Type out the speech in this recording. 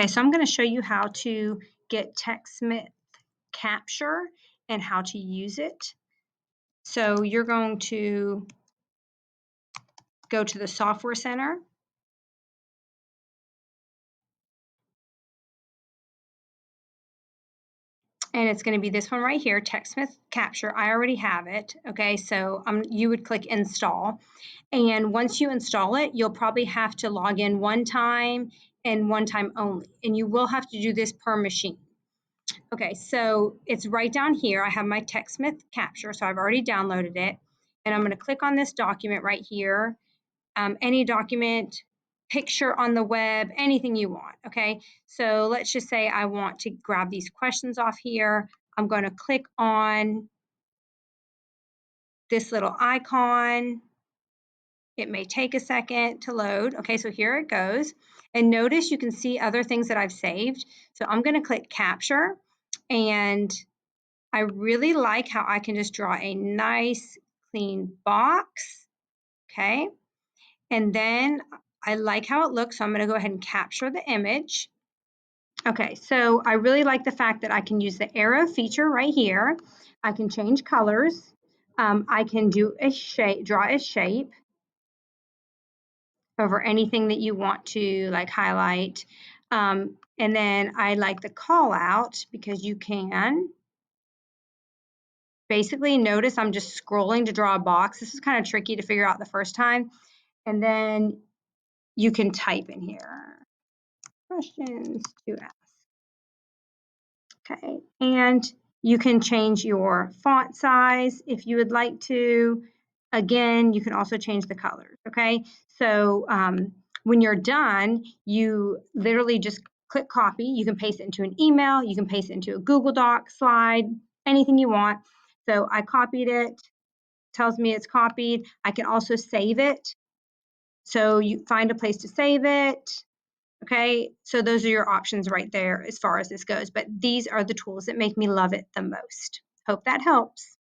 Okay, so I'm going to show you how to get TechSmith Capture and how to use it. So you're going to go to the Software Center. And it's going to be this one right here, TechSmith Capture. I already have it. Okay, so you would click Install. And once you install it, you'll probably have to log in one time and one time only. And you will have to do this per machine. Okay, so it's right down here. I have my TechSmith Capture, so I've already downloaded it. And I'm going to click on this document right here. Any document, picture on the web, anything you want, okay? So let's just say I want to grab these questions off here. I'm going to click on this little icon. It may take a second to load. Okay, so here it goes. And notice you can see other things that I've saved. So I'm going to click Capture, and I really like how I can just draw a nice clean box, okay? And then I like how it looks, so I'm going to go ahead and capture the image. Okay, so I really like the fact that I can use the arrow feature right here. I can change colors. I can do a shape, draw a shape over anything that you want to like highlight. And then I like the call out because you can basically notice I'm just scrolling to draw a box. This is kind of tricky to figure out the first time. And then you can type in here, questions to ask. Okay, and you can change your font size if you would like to. Again, you can also change the colors, okay? So when you're done, you literally just click copy. You can paste it into an email. You can paste it into a Google Doc, slide, anything you want. So I copied it, tells me it's copied. I can also save it. So you find a place to save it. Okay, so those are your options right there as far as this goes, but these are the tools that make me love it the most. Hope that helps.